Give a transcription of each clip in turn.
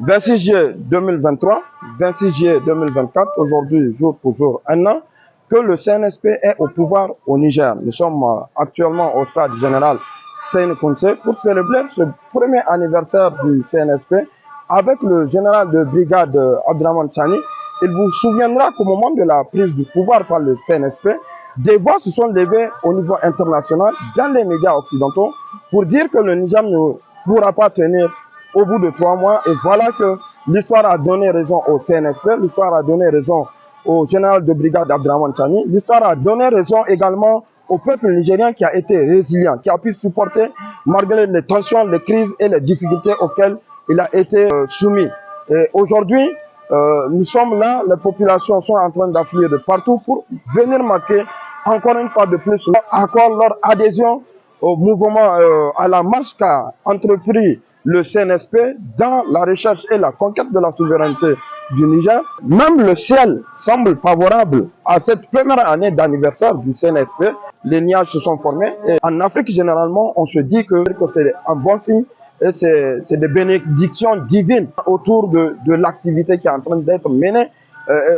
26 juillet 2023, 26 juillet 2024, aujourd'hui, jour pour jour, un an, que le CNSP est au pouvoir au Niger. Nous sommes actuellement au stade général Seyni Kounté pour célébrer ce premier anniversaire du CNSP avec le général de brigade Abdraman Chani. Il vous souviendra qu'au moment de la prise du pouvoir par le CNSP, des voix se sont levées au niveau international dans les médias occidentaux pour dire que le Niger ne pourra pas tenir au bout de 3 mois. Et voilà que l'histoire a donné raison au CNSP, l'histoire a donné raison au général de brigade Abdraman Chani, l'histoire a donné raison également au peuple nigérien qui a été résilient, qui a pu supporter malgré les tensions, les crises et les difficultés auxquelles il a été soumis. Et aujourd'hui, nous sommes là, les populations sont en train d'affluer de partout pour venir marquer encore une fois de plus encore leur adhésion au mouvement, à la marche qu'a entrepris le CNSP dans la recherche et la conquête de la souveraineté du Niger. Même le ciel semble favorable à cette première année d'anniversaire du CNSP. Les nuages se sont formés et en Afrique généralement on se dit que c'est un bon signe et c'est des bénédictions divines autour de l'activité qui est en train d'être menée,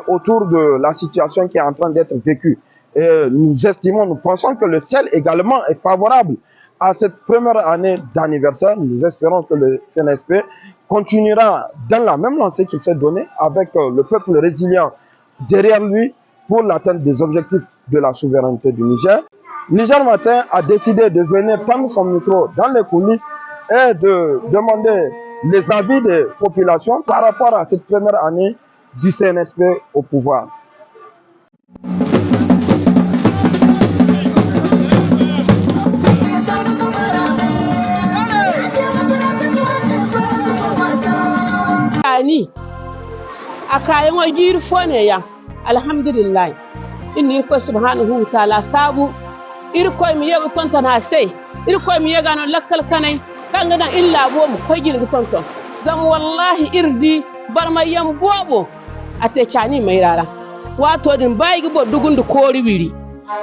autour de la situation qui est en train d'être vécue. Et nous estimons, nous pensons que le ciel également est favorable à cette première année d'anniversaire. Nous espérons que le CNSP continuera dans la même lancée qu'il s'est donnée avec le peuple résilient derrière lui pour l'atteinte des objectifs de la souveraineté du Niger. Niger Matin a décidé de venir tendre son micro dans les coulisses et de demander les avis des populations par rapport à cette première année du CNSP au pouvoir. A kayan wajir fone ya alhamdulillah inni ko subhanahu wa ta'ala sabu irko mi yego tonton ha sai irko mi yega no lakkal kanai kanga dan illa bo mu ko girgi tonton zam wallahi irdi barmayam bobo ate chani mai rara wato din bayi bo dugundu kori wiri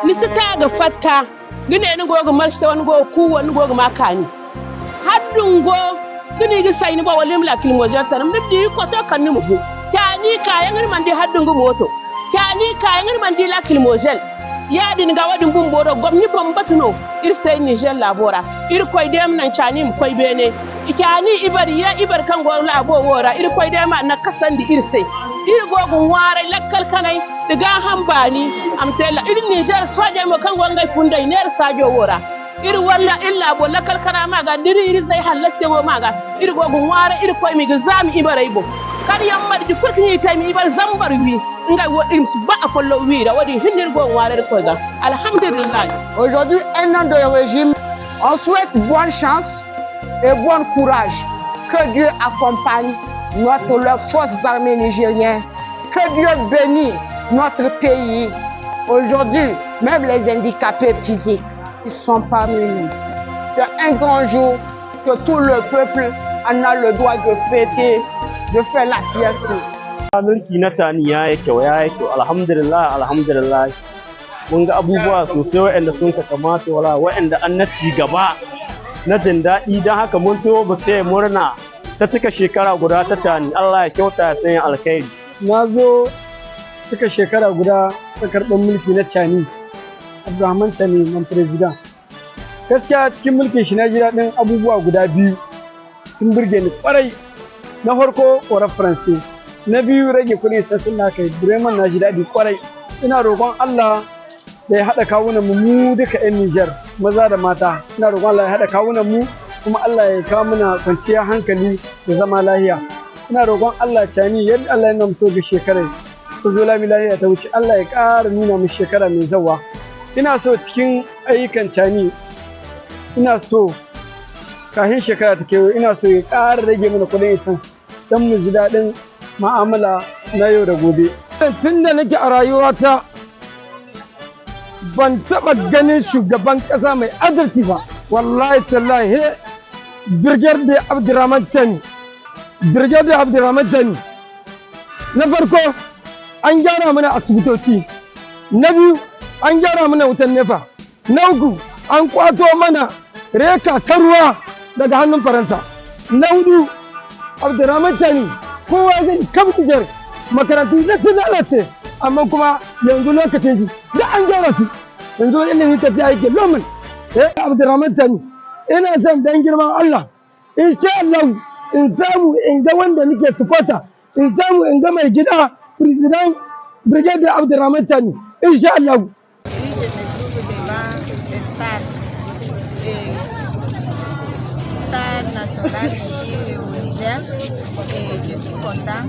ni sita ga fatta gine ni gogo marshta wani go ku wani gogo makani haddun go gine gi sai ni ba walim la kilmo jata nam di ko to kan ni mu tani kayan mandi haddun go moto tani kayan mandi la kilmojel ya din ga wadin bumboro gomni bombatuno ir sai Niger labora ir koy dem nan tani mu koy bene ikani ibari ya ibar kan go labo wora ir koy dem na kasandi ir sai ir gogun ware lakkal kanai diga hambani am tela ir Niger soje mo kan go ngai fundai ner sajo wora ir walla illa bo lakkal kana maga diri ir sai halasse wo maga ir gogun ware ir koy mi gazami ibarai bo kan yamma di kurkini taymi ibar zambar wi nga wo ims ba afolo wi da wadi hinir go warer ko ga alhamdulillah. Aujourd'hui un an de régime, on souhaite bonne chance et bon courage, que Dieu accompagne les forces armées nigériennes, que Dieu bénisse notre pays. Aujourd'hui même les handicapés physiques ils sont parmi nous. C'est un grand jour que tout le peuple en a le droit de fêter, de faire la fierté. Mulki na tani ya yi kyau alhamdulillah alhamdulillah mun ga abubuwa sosai waɗanda sun ka kamata wala waɗanda an na ci gaba na jin daɗi don haka mun to ba ta murna ta cika shekara guda ta tani Allah ya kyauta ya sanya alkhairi. Na zo cika shekara guda ta karɓar mulki na tani Abdraman Chani man president. Gaskiya cikin mulkin shi na ji daɗin abubuwa guda biyu sun burge ni kwarai. Na farko korar faransi, na biyu rage kuɗin sassan na kai Bremen na ji daɗi kwarai. Ina roƙon Allah da ya haɗa kawunan mu duka 'yan Nijar maza da mata. Ina roƙon Allah ya haɗa kawunan mu kuma Allah ya kawo mana kwanciyar hankali da zama lahiya. Ina roƙon Allah Chani yadda Allah ya nuna musu ga shekarar ta zo lami lahiya ta wuce Allah ya ƙara nuna mu shekara mai zawa. Ina so cikin ayyukan Chani ina so kafin shekara ta kewayo ina so ya ƙara rage mana kuɗin essence don mu ji daɗin ma'amala na yau da gobe. Tun da nake a rayuwata ban taɓa ganin shugaban ƙasa mai adalci ba. Wallahi tallahi Brigadier Abdraman Chani. Brigadier Abdraman Chani. Na farko an gyara mana asibitoci. Na biyu an gyara mana wutan nefa. Na uku an kwato mana reka ta ruwa daga hannun Faransa. Na hudu Abdurrahman Tani kowa zai kam Nijar makarantu na sun lalace amma kuma yanzu lokacin shi da an gyara su yanzu ilimi tafiya yake lomin Abdurrahman Tani ina son dan girman Allah insha Allah in samu in ga wanda nake supporter in samu in ga mai gida president brigadier Abdurrahman Tani insha Allah. Stade national ici au Niger et je suis content.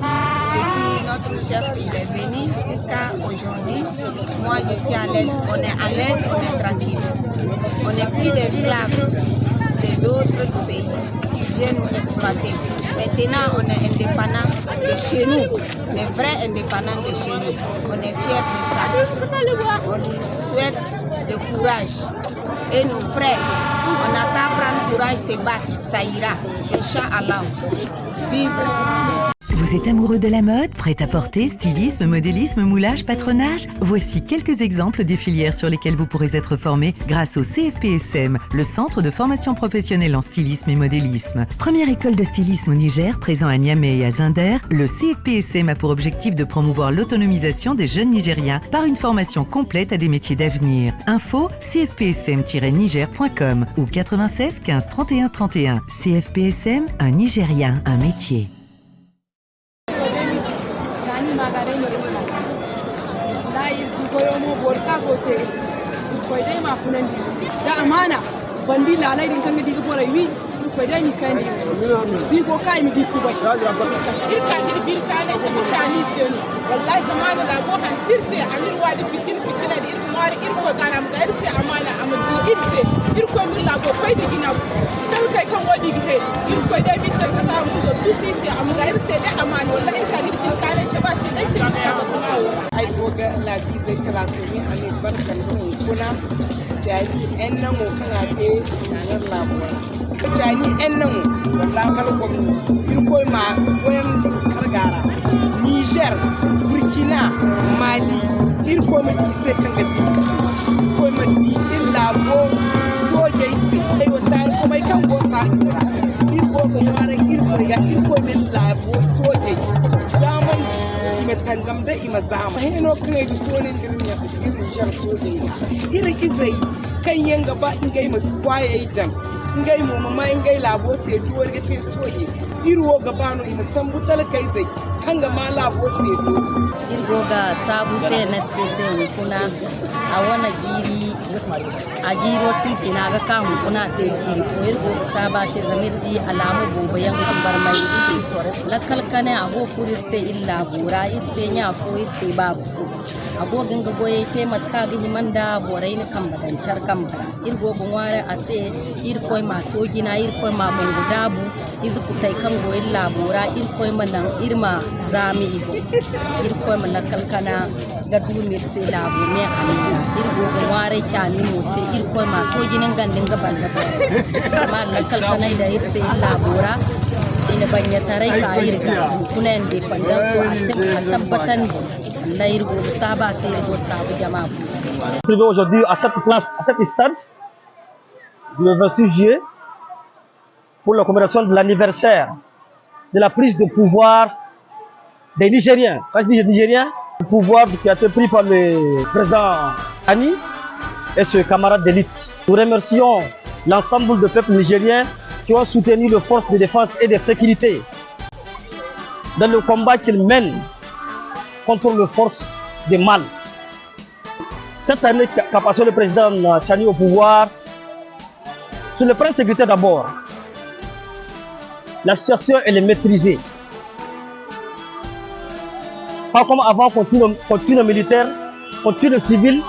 Depuis notre chef il est venu jusqu'à aujourd'hui, moi je suis à l'aise, on est à l'aise, on est tranquille. On n'est plus d'esclaves des autres pays qui viennent nous exploiter. Maintenant on est indépendant de chez nous, les vrais indépendants de chez nous. On est fiers de ça. On nous souhaite le courage. Et nos frères, on n'a qu'à prendre courage, se battre, ça ira. Inch'Allah. Vive! Vous êtes amoureux de la mode, prêt-à-porter, stylisme, modélisme, moulage, patronage? Voici quelques exemples des filières sur lesquelles vous pourrez être formé grâce au CFPSM, le Centre de formation professionnelle en stylisme et modélisme. Première école de stylisme au Niger, présent à Niamey et à Zinder, le CFPSM a pour objectif de promouvoir l'autonomisation des jeunes Nigériens par une formation complète à des métiers d'avenir. Info cfpsm-niger.com ou 96 15 31 31. CFPSM, un Nigérien, un métier. da amana bandi lalai din kan di ko rawi ko da mi kan di ko kai mi di ku bai irka di bil kana da mutani sen wallahi zamana da ko han sirse anil wadi fikin fikina da irko mari irko gana mu ga irse amana amudi irse irko mi la ko kai da gina kal kai kan wadi gite irko da mi da ka mu da su sisi am ga irse da amana wallahi irka di bil kana ce ba sai dai sai ka ba kuma ai ko ga la bi zai kala ko mi anil barkan kuna jani en nan mo kana ke nan labuwa jani en nan wallahi kal ko mi irko ma koyam kargara Niger Burkina Mali irko ma di sai kan ga ko ma di illa go so dai sai ai wata ko mai kan go sa irko ko yare irko ya irko min labo so dai zaman metangam da ima zama heno kan ai gustonin dirnya Niger so dai iri izai kan yanga ba ingai ma kwaye dan ingai mu mama ingai labo sai duwar ga te soye irwo gabano ima sambutal kai zai kanga ma labo sai do irgo ga sabu sai na space kuna a wana giri a giro sintina ga kamu kuna te giri fo irgo saba sai zamidi alamu bobayan kambar mai sai lakal kane abo furi sai illa bura itte nya fo itte babu fo abo ganga goye te matka ga himanda borai ni kambadan char kambara irgo gonware ase irko ma to gina irko ma bongo dabu izu kutai kango illa bura irko manan irma zami ibo irko ma lakal kana ga du mirse labu me anita irgo gonware kyani mo se irko ma to ginin gandin ga banda ma lakal kana da irse illa bura ina banya tarai ka irga kuna independence a tabbatan Aujourd'hui à cette place, à cet stade, le 26 juillet, pour la commémoration de l'anniversaire de la prise de pouvoir des Nigériens. Quand je dis Nigériens, le pouvoir qui a été pris par le président Ani et ses camarades d'élite. Nous remercions l'ensemble du peuple nigérien qui ont soutenu les forces de défense et de sécurité dans le combat qu'ils mènent contre les forces du mal. Cette année qu'a passé le président Tchani au pouvoir, sur le plan sécurité d'abord, la situation elle est maîtrisée. Pas comme avant, on tue nos militaires, on tue les civils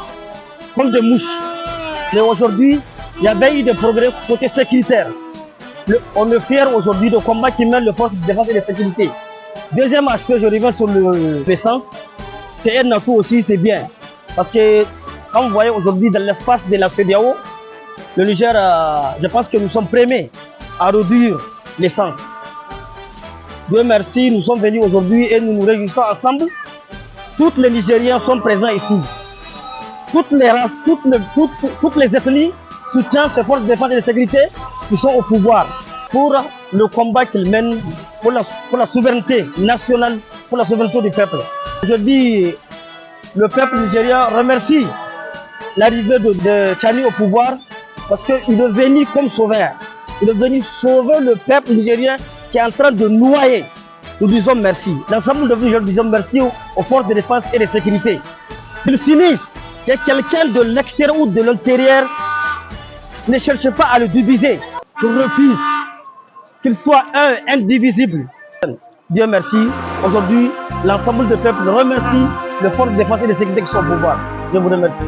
comme des mouches. Mais aujourd'hui, il y avait eu des progrès côté sécuritaire. On est fiers aujourd'hui de combat qui mène les forces de défense et de sécurité. Deuxième aspect, je reviens sur l'essence. C'est un atout aussi, c'est bien. Parce que, comme vous voyez aujourd'hui dans l'espace de la CEDEAO, le Niger, je pense que nous sommes premiers à réduire l'essence. Dieu merci, nous sommes venus aujourd'hui et nous nous réunissons ensemble. Tous les Nigériens sont présents ici. Toutes les races, toutes les ethnies soutiennent ces forces de défense et de sécurité qui sont au pouvoir pour le combat qu'ils mènent pour la souveraineté nationale, pour la souveraineté du peuple. Je dis, le peuple nigérien remercie l'arrivée de Tchani au pouvoir parce qu'il est venu comme sauveur. Il est venu sauver le peuple nigérien qui est en train de noyer. Nous disons merci. L'ensemble de nous disons merci aux forces de défense et de sécurité. Ils s'unissent, que quelqu'un de l'extérieur ou de l'intérieur ne cherche pas à le diviser. Je refuse qu'il soit indivisible. Dieu merci. Aujourd'hui, l'ensemble du peuple remercie les forces de défense et de sécurité qui sont au pouvoir. Je vous remercie.